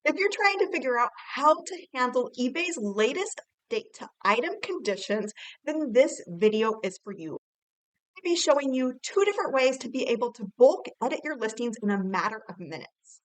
If you're trying to figure out how to handle eBay's latest update to item conditions, then this video is for you. I'll be showing you two different ways to be able to bulk edit your listings in a matter of minutes.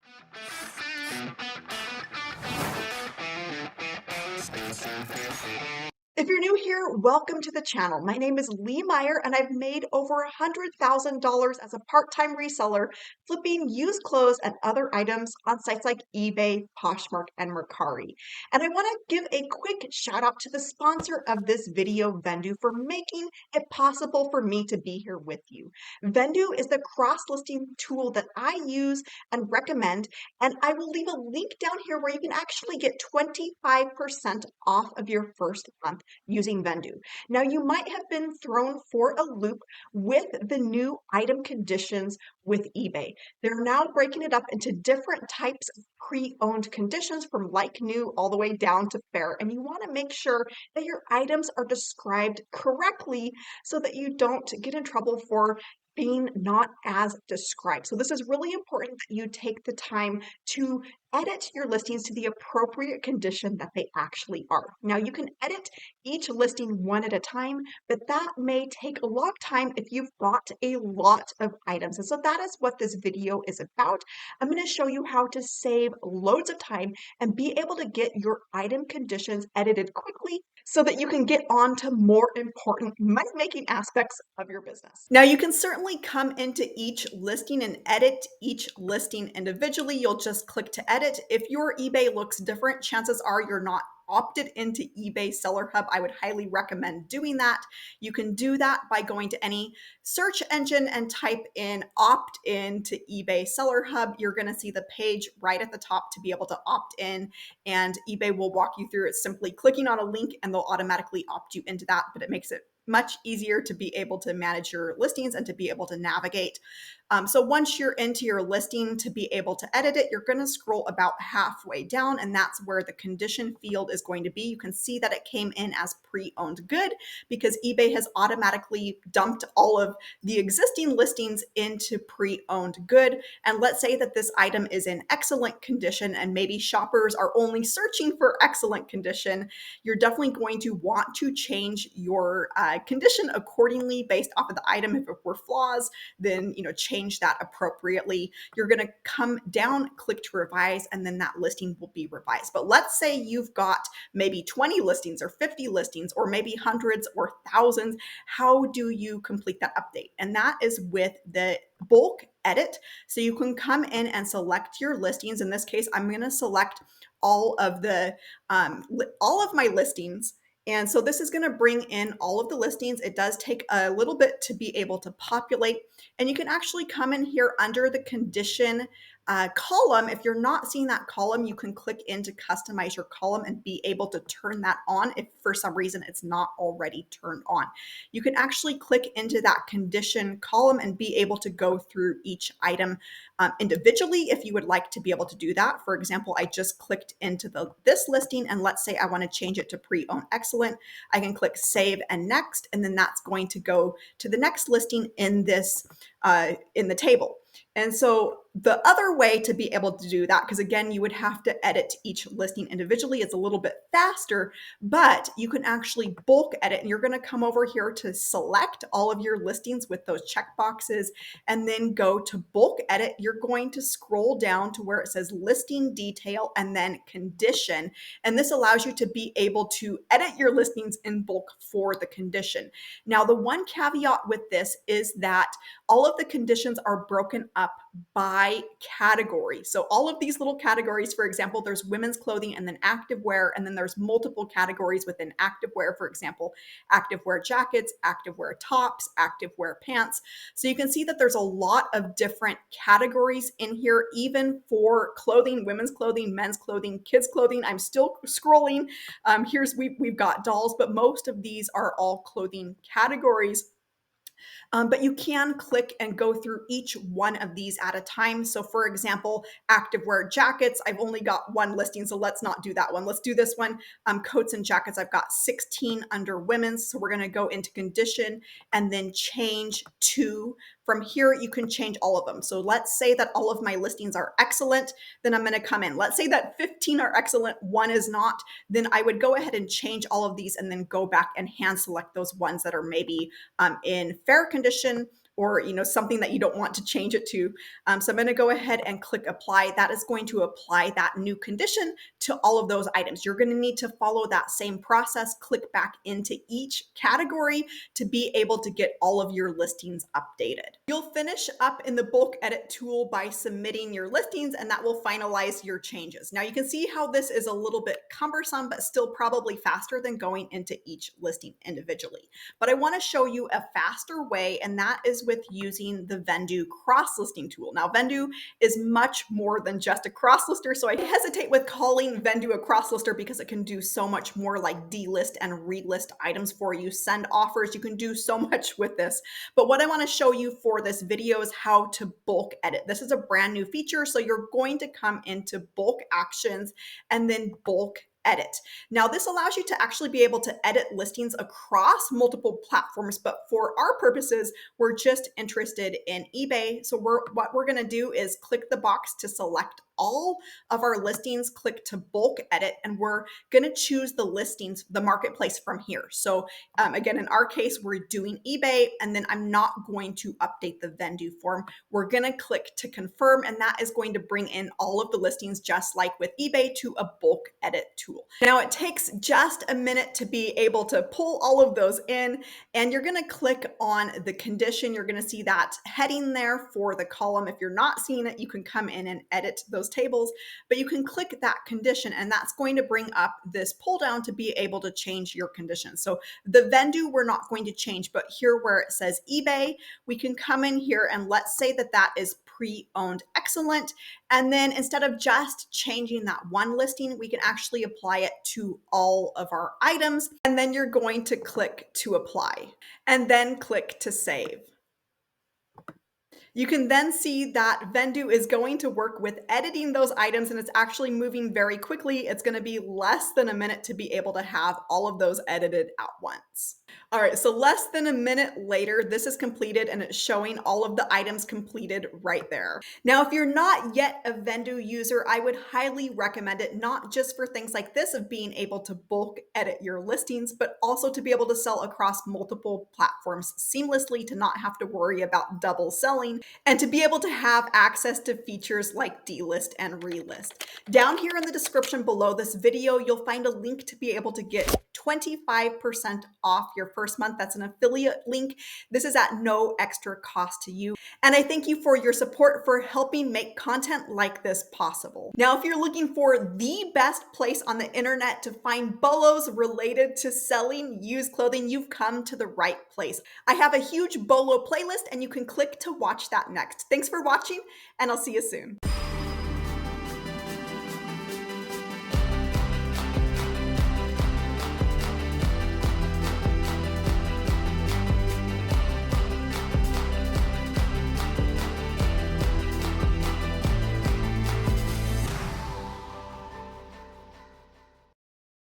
If you're new here, welcome to the channel. My name is Lee Meyer, and I've made over $100,000 as a part-time reseller, flipping used clothes and other items on sites like eBay, Poshmark, and Mercari. And I want to give a quick shout out to the sponsor of this video, Vendoo, for making it possible for me to be here with you. Vendoo is the cross-listing tool that I use and recommend, and I will leave a link down here where you can actually get 25% off of your first month using Vendoo. Now, you might have been thrown for a loop with the new item conditions with eBay. They're now breaking it up into different types of pre-owned conditions from like new all the way down to fair. And you want to make sure that your items are described correctly so that you don't get in trouble for being not as described. So this is really important that you take the time to edit your listings to the appropriate condition that they actually are. Now, you can edit each listing one at a time, but that may take a long time if you've got a lot of items. And so that is what this video is about. I'm going to show you how to save loads of time and be able to get your item conditions edited quickly so that you can get on to more important money-making aspects of your business. Now, you can certainly come into each listing and edit each listing individually. You'll just click to edit. If your eBay looks different, chances are you're not opted into eBay Seller Hub. I would highly recommend doing that. You can do that by going to any search engine and type in opt in to eBay Seller Hub. You're going to see the page right at the top to be able to opt in, and eBay will walk you through it simply clicking on a link, and they'll automatically opt you into that, but it makes it much easier to be able to manage your listings and to be able to navigate. So once you're into your listing, to be able to edit it, you're going to scroll about halfway down, and that's where the condition field is going to be. You can see that it came in as pre-owned good because eBay has automatically dumped all of the existing listings into pre-owned good. And let's say that this item is in excellent condition and maybe shoppers are only searching for excellent condition. You're definitely going to want to change your condition accordingly based off of the item. If it were flaws, then change that appropriately. You're going to come down, click to revise, and then that listing will be revised. But let's say you've got maybe 20 listings or 50 listings or maybe hundreds or thousands. How do you complete that update? And that is with the bulk edit. So you can come in and select your listings. In this case, I'm going to select all of my listings. And so this is going to bring in all of the listings. It does take a little bit to be able to populate. And you can actually come in here under the condition column. If you're not seeing that column, you can click in to customize your column and be able to turn that on if for some reason it's not already turned on. You can actually click into that condition column and be able to go through each item individually if you would like to be able to do that. For example, I just clicked into this listing, and let's say I want to change it to pre-owned excellent. I can click save and next, and then that's going to go to the next listing in this in the table. And so the other way to be able to do that, because again, you would have to edit each listing individually, it's a little bit faster, but you can actually bulk edit, and you're going to come over here to select all of your listings with those check boxes and then go to bulk edit. You're going to scroll down to where it says listing detail and then condition. And this allows you to be able to edit your listings in bulk for the condition. Now, the one caveat with this is that all of the conditions are broken up by category. So all of these little categories, for example, there's women's clothing and then activewear, and then there's multiple categories within activewear, for example, activewear jackets, activewear tops, activewear pants. So you can see that there's a lot of different categories in here, even for clothing, women's clothing, men's clothing, kids clothing. I'm still scrolling. We've got dolls, but most of these are all clothing categories. But you can click and go through each one of these at a time. So for example, activewear jackets, I've only got one listing, so let's not do that one. Let's do this one. Coats and jackets, I've got 16 under women's. So we're gonna go into condition and then change to, from here, you can change all of them. So let's say that all of my listings are excellent, then I'm going to come in. Let's say that 15 are excellent, one is not, then I would go ahead and change all of these and then go back and hand select those ones that are maybe in fair condition, or something that you don't want to change it to. So I'm going to go ahead and click apply. That is going to apply that new condition to all of those items. You're going to need to follow that same process, click back into each category to be able to get all of your listings updated. You'll finish up in the bulk edit tool by submitting your listings, and that will finalize your changes. Now you can see how this is a little bit cumbersome, but still probably faster than going into each listing individually. But I want to show you a faster way, and that is with using the Vendoo cross-listing tool. Now, Vendoo is much more than just a cross-lister, so I hesitate with calling Vendoo a cross-lister because it can do so much more, like delist and relist items for you, send offers. You can do so much with this. But what I want to show you for this video is how to bulk edit. This is a brand new feature, so you're going to come into bulk actions and then bulk edit. Now, this allows you to actually be able to edit listings across multiple platforms, but for our purposes, we're just interested in eBay. So what we're going to do is click the box to select all of our listings, click to bulk edit, and we're going to choose the listings, the marketplace from here. So again, in our case, we're doing eBay, and then I'm not going to update the Vendoo form. We're going to click to confirm, and that is going to bring in all of the listings, just like with eBay, to a bulk edit tool. Now, it takes just a minute to be able to pull all of those in, and you're going to click on the condition. You're going to see that heading there for the column. If you're not seeing it, you can come in and edit those tables, but you can click that condition, and that's going to bring up this pull down to be able to change your condition. So the Vendoo we're not going to change, but here where it says eBay, we can come in here and let's say that that is pre-owned excellent. And then instead of just changing that one listing, we can actually apply it to all of our items. And then you're going to click to apply and then click to save. You can then see that Vendoo is going to work with editing those items, and it's actually moving very quickly. It's going to be less than a minute to be able to have all of those edited at once. All right, so less than a minute later, this is completed and it's showing all of the items completed right there. Now, if you're not yet a Vendoo user, I would highly recommend it, not just for things like this of being able to bulk edit your listings, but also to be able to sell across multiple platforms seamlessly, to not have to worry about double selling, and to be able to have access to features like delist and relist. Down here in the description below this video, you'll find a link to be able to get 25% off your first month. That's an affiliate link. This is at no extra cost to you. And I thank you for your support for helping make content like this possible. Now, if you're looking for the best place on the internet to find bolos related to selling used clothing, you've come to the right place. I have a huge bolo playlist and you can click to watch that next. Thanks for watching, and I'll see you soon.